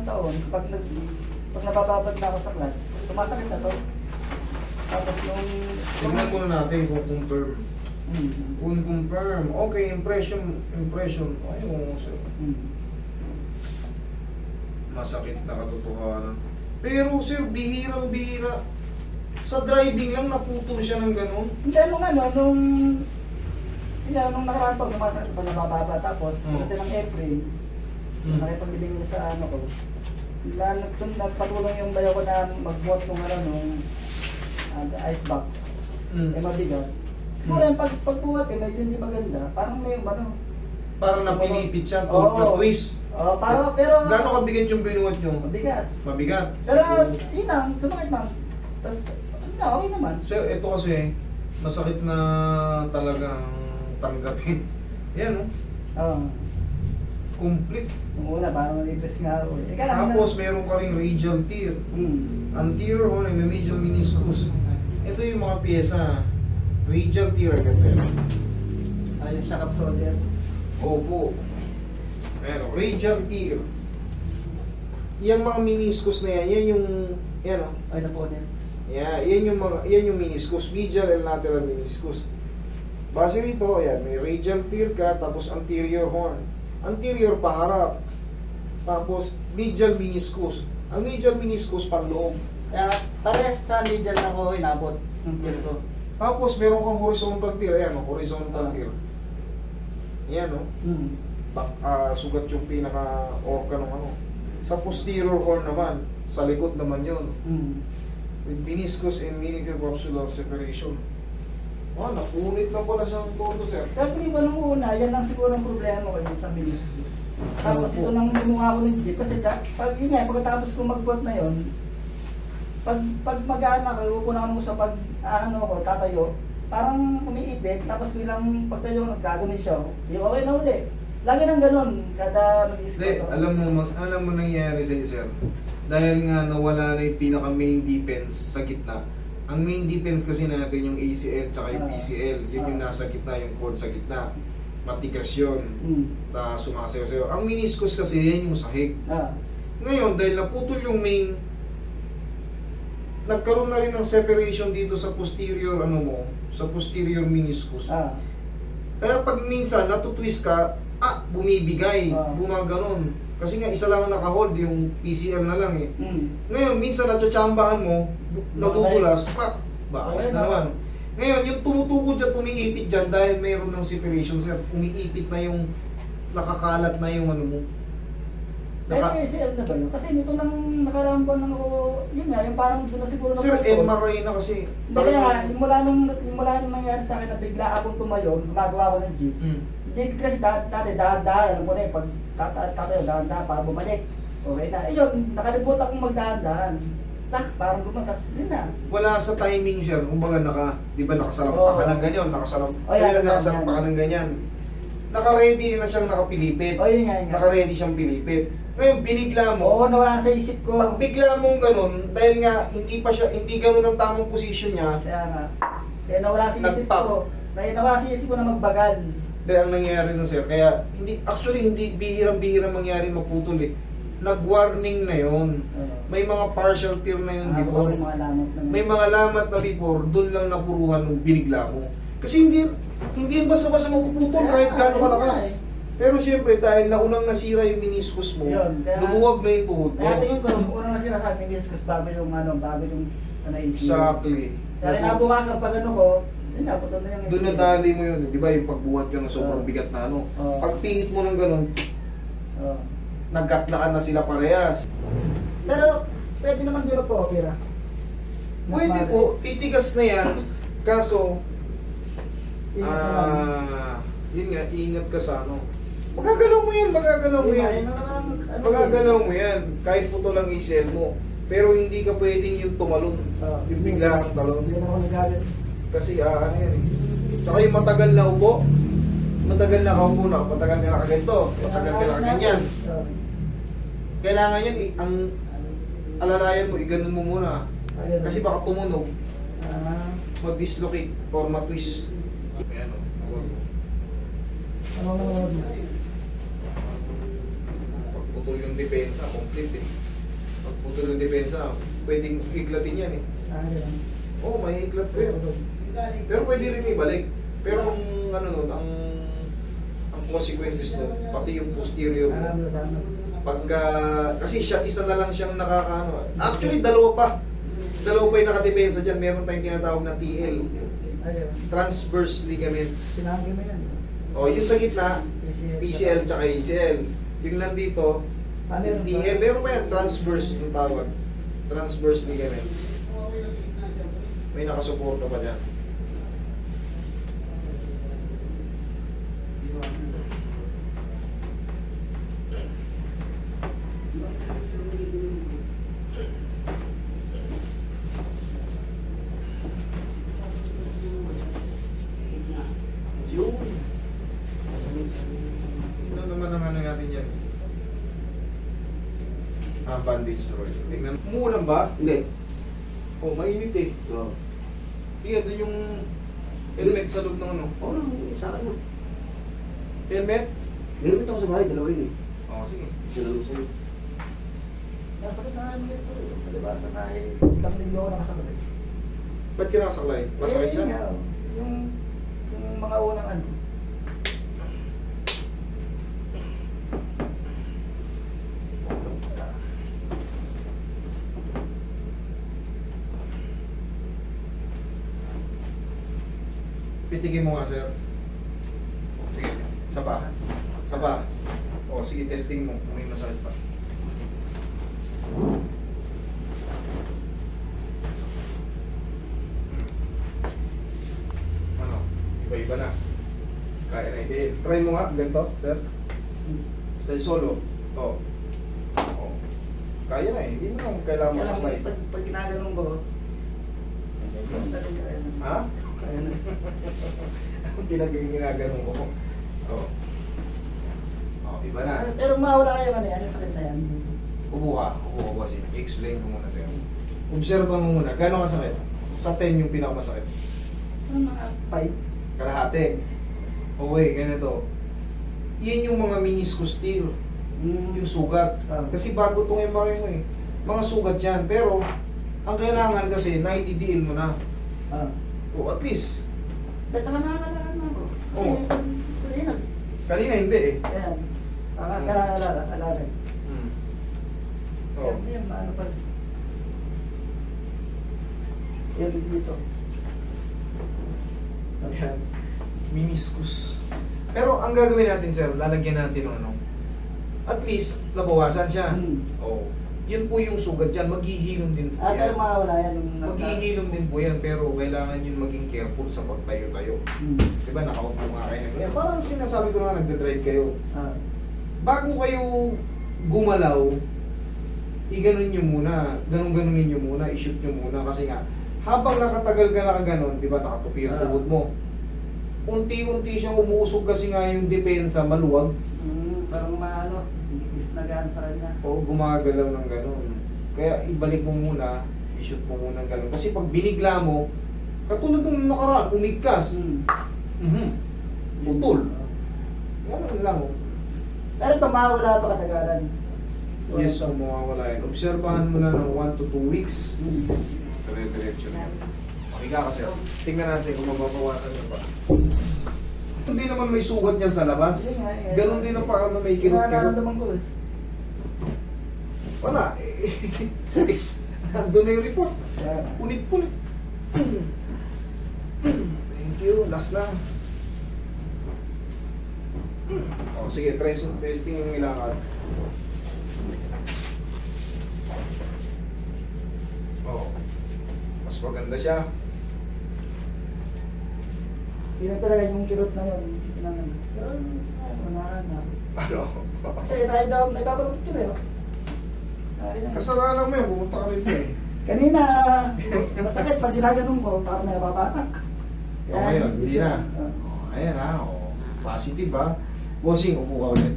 taon, pag nabababad na ako sa clutch, sumasakit na to. Tapos nung... Tignan muna natin kung confirm. Kung confirm. Okay, impression. Ayun, sir. Masakit na katotohanan. Pero sir, bihirang-bihira. Sa driving lang naputol siya ng gano'n. Hindi, nung nakaraan pa, sumasakit pa nabababa. Tapos, pagdating ng April, nakipagbibigay sa ano ko. Nagpatulong yung bayo ko na magbuhat nung ice box. Eh mabigat. Siguro yung pagbuhat eh, medyo hindi maganda. Parang may Parang napilipit siya, Oo. na-twist. pero... Gano'ng kabigat yung binuhat nyo? Mabigat. Mabigat. Pero, yun lang, sumakit lang. Tapos, okay naman. Sir, ito kasi, masakit na talagang tanggapin. Yan, no? Oo. Complete. Nung una, parang nalipis nga ako eh. Tapos, meron ka ring radial tear. Anterior horn and the medial meniscus. Ito yung mga pyesa. Radial tear. Ayun siya kapsolder. Opo. Ayan, radial tear. Yung mga meniscus na yan yung, yan o. Ay, napo din. Yeah, yan yung meniscus, medial and lateral meniscus. Base rito, ayan, may radial tear ka, tapos anterior horn. Anterior pangarap. Tapos medial meniscus. Ang medial meniscus panloob. Kaya, parehas sa medial na ko inabot yung tear ko. Tapos meron kang horizontal tear, ayan, horizontal tear. Yan, no? Sugat yung pinaka-orca ng ano. Sa posterior horn naman, sa likod naman yun. With meniscus and menicapsular separation. Napunit lang pala siyang todo, sir. Pero tingin ko nung una, yan lang siguro ang problema ko yun sa meniscus. Tapos ito nang gumawa ko ng jeep. Kasi yun nga, pagkatapos ko magbuhat na yun, pag mag-aana ko, upo na ako sa tatayo, parang umiipit, tapos bilang pagtayo, nagkaganon siya. Yung okay na uli. Lagi nang ganun, kada mag-isip ko. Alam mo nangyayari sa'yo, sir. Dahil nga nawala na yung pinaka main defense sa gitna. Ang main defense kasi natin yung ACL tsaka yung PCL. Yun yung nasa gitna, yung cord sa gitna. Matigas yun. Na sumasayaw-sayaw. Ang meniscus kasi yan yung sahig. Ngayon, dahil naputol yung main, nagkaroon na rin ng separation dito sa posterior sa posterior meniscus. Kaya pag minsan natutwist ka, bumibigay, gumaganon. Kasi nga isa lang ang nakahold, yung PCL na lang eh. Ngayon, minsan natsatsambahan mo, natutulas, bakis na naman. Ngayon, yung tumutukod dyan, umiipit dyan dahil mayroon ng separation, sir. Umiipit na yung, nakakalat na yung ano mo. Pero ACL na ba yun? Kasi nito nang nakarambuan lang ako, yun nga, yung parang doon na siguro Sir, MRI na kasi. Dahil nga, yung mula nung nangyari sa akin na bigla akong tumayo, gumagawa ko ng jeep. Hindi kasi dati dahan-dahan, alam mo na pag tatayo, dahan-dahan para bumalik. Okay na. Yun, nakalibot akong magdahan-dahan. Parang gumatas, yun na. Wala sa timing, sir. Kumbaga di ba nakasalampa ka ng ganyan, nakasalampa ka ng ganyan. Naka-ready na siyang nakapilipit. Yun nga. Naka-ready siyang pilipit. Ngayon, binigla mo. Nawala sa isip ko. Pag bigla mong ganun, dahil nga hindi ganun ang tamang posisyon niya. Kaya nga. Kaya nawala sa isip ko. Nawala sa isip ko na magbagal. Dahil ang nangyayari nun, sir, kaya hindi bihirang-bihirang mangyari maputol eh. Nag-warning na yon. May mga partial tear na yun before. May mga lamat na before, doon lang napuruhan nung binigla mo. Kasi hindi yan basta-basta mapuputol kahit gaano kalakas. Pero siyempre, dahil naunang nasira yung meniscus mo, lumuwag na yung tuhod mo. Kaya tingin ko, unang nasira sa meniscus bago yung ACL. Exactly. Kaya nabukasan pag ko, yun na, putol na yung ACL. Doon nadali mo yun, di ba yung pagbuhat yun ng sobrang bigat na Pag pingit mo ng ganun, nagkatlaan na sila parehas. Pero, pwede naman di ba po, opera? Pwede po, titigas na yan, kaso, yun nga, ingat ka sa magagalaw mo yan. Magagalaw mo yan, kahit puto lang ACL mo. Pero hindi ka pwedeng yung tumalon, yung bigla ang talon. Hindi na ako nagalit. Kasi yan eh. Tsaka yung matagal na upo, matagal na kaupo na, matagal ka nakaganto, matagal ka nakaganyan. Kailangan yan, ang alalayan mo, iganon mo muna. Kasi baka tumunog, mag-dislocate or matwist. Ayan o. putol yung depensa, complete eh. Pag putol yung depensa, pwedeng iklatin yan eh. Yan. Oo, may iklat ko yun. Pero pwede rin ibalik. Pero ang ano nun, ang consequences nun, pati yung posterior mo. Pagka, kasi siya, isa na lang siyang nakakaano. Actually, dalawa pa. Dalawa pa yung nakadepensa dyan. Meron tayong tinatawag na TL. Ayun. Transverse ligaments. Sinabi mo yan. O, yung sa gitna, PCL tsaka ACL. Yung nandito, Meron ba? TL. Meron pa yan, transverse yung tawag. Transverse ligaments. May nakasuporta pa dyan. Yun. Ano naman ang ano natin yan? Bandage Roy. Tingnan. Umuulan ba? Hindi. Oh, mainit eh. Oo. Sige, doon yung helmet sa loob ng ano. Oo lang, sa akin mo. Helmet? Nilipit ako sa bahay, dalawa yun eh. Oo, sige. Sinanong sa'yo. Nasakit na kami ito. Palibasa na ilang linggo ako nakasakit. Ba't ka nakasaklay? Masakit siya? Yun nga, yung mga unang ano. Pitigin mo nga, sir. Sige. Isa pa. Isa pa. O, sige, testing mo kung may masakit pa. Ano? Iba-iba na. Kaya na itiin. Try mo nga, ganito, sir. Sa solo. O. O. Kaya na eh. Hindi mo na kailangan masaklay. Pag ginaganon ko, Ha? kaya na. Ang ginaganon ko. O. O, iba na. Pero mawala kayo ano yan, yung sakit na yan. Upo ka, bossing. I-explain ko muna sa'yo. Observe mo muna, gano'ng kasakit? Sa 10 yung pinakamasakit. Ano mga 5? Kalahati. Okay, ganito. Yan yung mga meniscus tear, yung sugat. Kasi bago itong MRI mo eh. Mga sugat yan, pero ang kailangan kasi, naididiin mo na. O at least. At saka nakakalakad na ako. Kasi Oo. kanina. Kanina hindi eh. Ayan. Alala. Oh. Yan, ano pa. Yan dito. Ayan. Meniscus. Pero ang gagawin natin, sir, lalagyan natin ng ano. At least, nabawasan siya. Oh. Yun po yung sugat dyan. Maghihilom din po Pero yan. mawala yan. Maghihilom din po yan, pero kailangan yun maging careful sa pagtayo-tayo. Diba, nakaupo nga kayo ng ganyan. Parang sinasabi ko nga, nagdadrive kayo. Bago kayo gumalaw, iganon nyo muna, ganon-ganonin nyo muna, i-shoot nyo muna. Kasi nga, habang nakatagal ka nakaganon, di ba, nakatupi yung tuhod mo. Unti-unti siyang umuusog kasi nga yung depensa, maluwag. Parang maano, is na gaan sa kanya. O gumagalaw ng ganon. Kaya ibalik mo muna, i-shoot mo muna ng ganon. Kasi pag binigla mo, katulad ng nakaraan, umigkas. Putol. Ganon lang. Oh. Pero ito, mawala ito katagalan. Yes, kung mawawala yan. Obserbahan mo na ng 1 to 2 weeks. Dire-diretso na yan. Makiga kasi. Tingnan natin kung mababawasan yun pa. Hindi naman may sugat yan sa labas. Ganon din ang parang may kirot-kirot. Nararamdaman ko eh. Wala. Sa X. Doon na yung report. Punit-punit. Thank you. Last lang. O, sige. Testing yung ilakad. Oh, mas maganda siya. Yun na talaga yung kirot na yun. Pero wala na. Ano? Kasi tayo daw, nagbabalot ko eh. Kasalanan mo yan, pumunta ka rito eh. Kanina, masakit pag ginaganon ko, parang nababatak. O ngayon, hindi na. Ayan ha, positive ha. Bossing, upo ka ulit.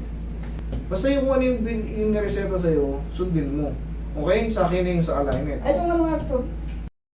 Basta yung kung ano yung nireseta sa'yo, sundin mo. Okay? Sa akin na yung sa alignment. Ay, yung ano nga ito,